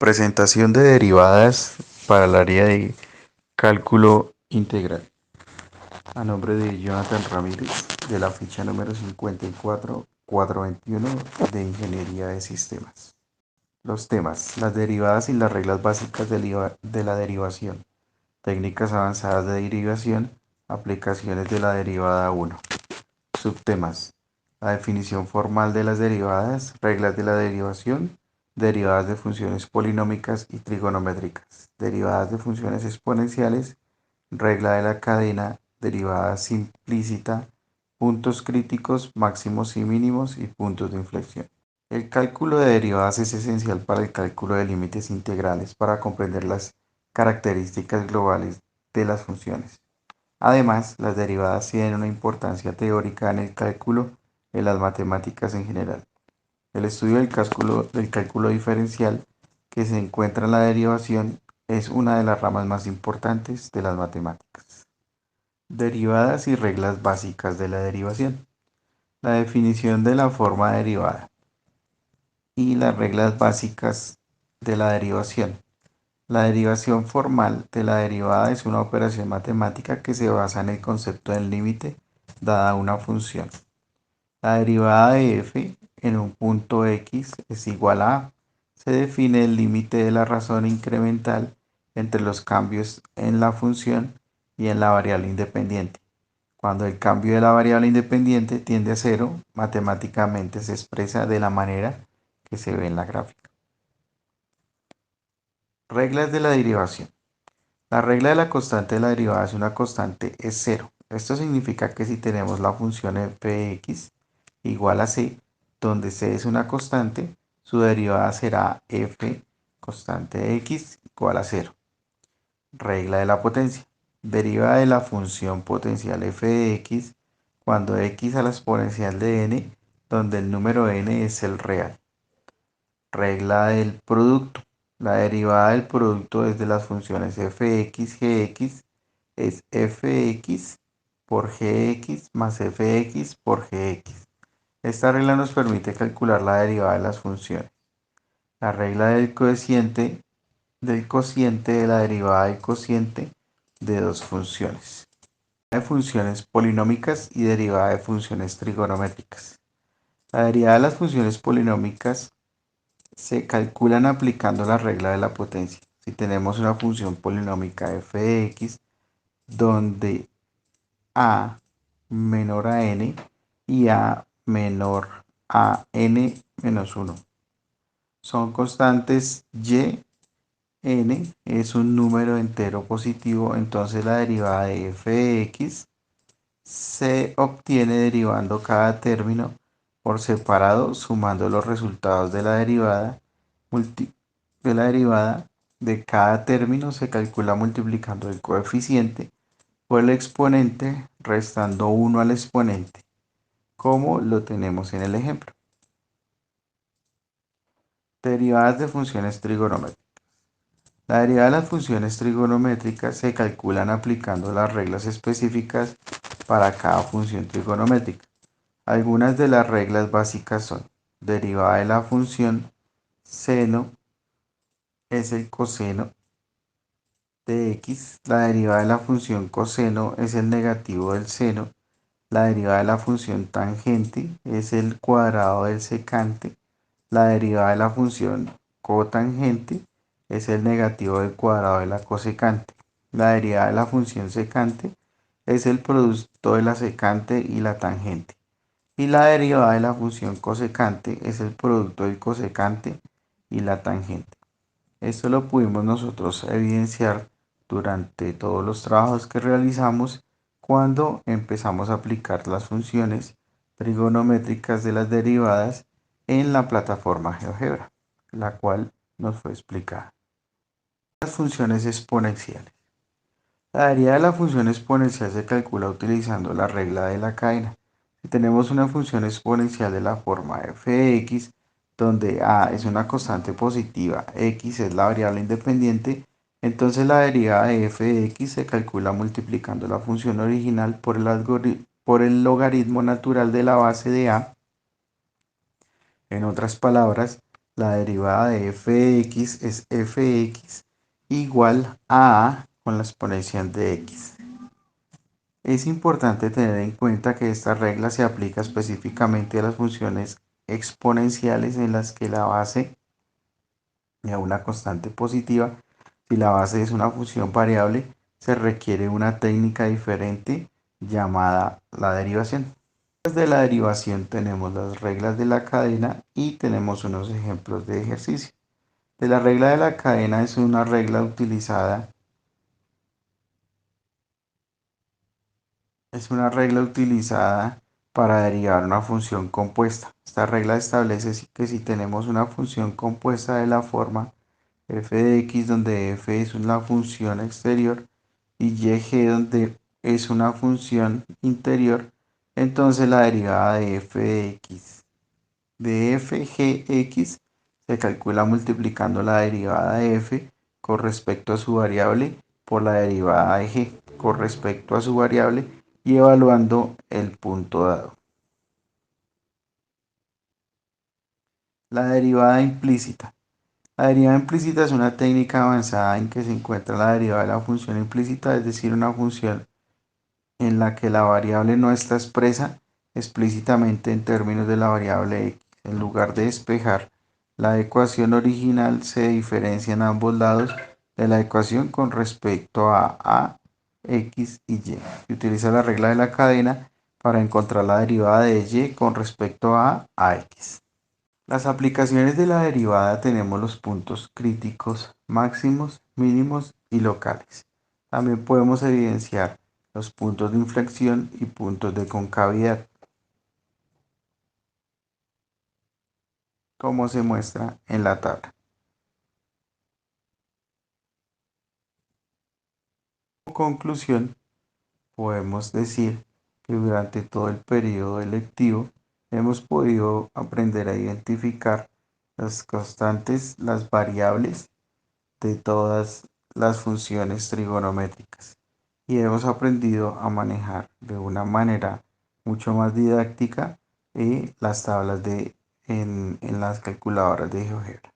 Presentación de derivadas para el área de cálculo integral. A nombre de Jonathan Ramírez, de la ficha número 54421 de Ingeniería de Sistemas. Los temas: las derivadas y las reglas básicas de la derivación, técnicas avanzadas de derivación, aplicaciones de la derivada 1. Subtemas: la definición formal de las derivadas, reglas de la derivación, derivadas de funciones polinómicas y trigonométricas, derivadas de funciones exponenciales, regla de la cadena, derivada implícita, puntos críticos, máximos y mínimos y puntos de inflexión. El cálculo de derivadas es esencial para el cálculo de límites integrales para comprender las características globales de las funciones. Además, las derivadas tienen una importancia teórica en el cálculo en las matemáticas en general. El estudio del cálculo diferencial que se encuentra en la derivación es una de las ramas más importantes de las matemáticas. Derivadas y reglas básicas de la derivación. La definición de la forma derivada y las reglas básicas de la derivación. La derivación formal de la derivada es una operación matemática que se basa en el concepto del límite dada una función. La derivada de f en un punto x es igual a a. Se define el límite de la razón incremental entre los cambios en la función y en la variable independiente. Cuando el cambio de la variable independiente tiende a cero, matemáticamente se expresa de la manera que se ve en la gráfica. Reglas de la derivación. La regla de la constante de la derivada es una constante es cero. Esto significa que si tenemos la función f de x igual a c, donde c es una constante, su derivada será f constante de x igual a cero. Regla de la potencia. Deriva de la función potencial f de x cuando x a la exponencial de n, donde el número n es el real. Regla del producto. La derivada del producto desde las funciones fx, gx es fx por gx más fx por gx. Esta regla nos permite calcular la derivada de las funciones. La regla del cociente de la derivada del cociente de dos funciones. De funciones polinómicas y derivada de funciones trigonométricas. La derivada de las funciones polinómicas se calculan aplicando la regla de la potencia. Si tenemos una función polinómica f de x donde a menor a n y a menor a n menos 1 son constantes y n es un número entero positivo, entonces la derivada de f de x se obtiene derivando cada término por separado, sumando los resultados de la derivada de cada término se calcula multiplicando el coeficiente por el exponente, restando 1 al exponente, como lo tenemos en el ejemplo. Derivadas de funciones trigonométricas. La derivada de las funciones trigonométricas se calculan aplicando las reglas específicas para cada función trigonométrica. Algunas de las reglas básicas son: derivada de la función seno es el coseno de x, la derivada de la función coseno es el negativo del seno, la derivada de la función tangente es el cuadrado del secante, la derivada de la función cotangente es el negativo del cuadrado de la cosecante, la derivada de la función secante es el producto de la secante y la tangente, y la derivada de la función cosecante es el producto del cosecante y la tangente. Esto lo pudimos nosotros evidenciar durante todos los trabajos que realizamos cuando empezamos a aplicar las funciones trigonométricas de las derivadas en la plataforma GeoGebra, la cual nos fue explicada. Las funciones exponenciales. La derivada de la función exponencial se calcula utilizando la regla de la cadena. Si tenemos una función exponencial de la forma f de x, donde a es una constante positiva, x es la variable independiente, entonces la derivada de f de x se calcula multiplicando la función original por el logaritmo natural de la base de a. En otras palabras, La derivada de f de x es fx igual a con la exponencial de x. Es importante tener en cuenta que esta regla se aplica específicamente a las funciones exponenciales en las que la base de una constante positiva. Si la base es una función variable, se requiere una técnica diferente llamada la derivación. Después de la derivación tenemos las reglas de la cadena y tenemos unos ejemplos de ejercicio. De la regla de la cadena es una regla utilizada para derivar una función compuesta. Esta regla establece que si tenemos una función compuesta de la forma f de x donde f es una función exterior y y donde es una función interior, entonces la derivada de f de f gx se calcula multiplicando la derivada de f con respecto a su variable por la derivada de g con respecto a su variable y evaluando el punto dado. La derivada implícita. La derivada implícita es una técnica avanzada en que se encuentra la derivada de la función implícita, es decir, una función en la que la variable no está expresa explícitamente en términos de la variable x. En lugar de despejar la ecuación original, se diferencian ambos lados de la ecuación con respecto a, x y y. Se utiliza la regla de la cadena para encontrar la derivada de y con respecto a x. Las aplicaciones de la derivada tenemos los puntos críticos, máximos, mínimos y locales. También podemos evidenciar los puntos de inflexión y puntos de concavidad, como se muestra en la tabla. Como conclusión, podemos decir que durante todo el periodo lectivo hemos podido aprender a identificar las constantes, las variables de todas las funciones trigonométricas y hemos aprendido a manejar de una manera mucho más didáctica las tablas en las calculadoras de GeoGebra.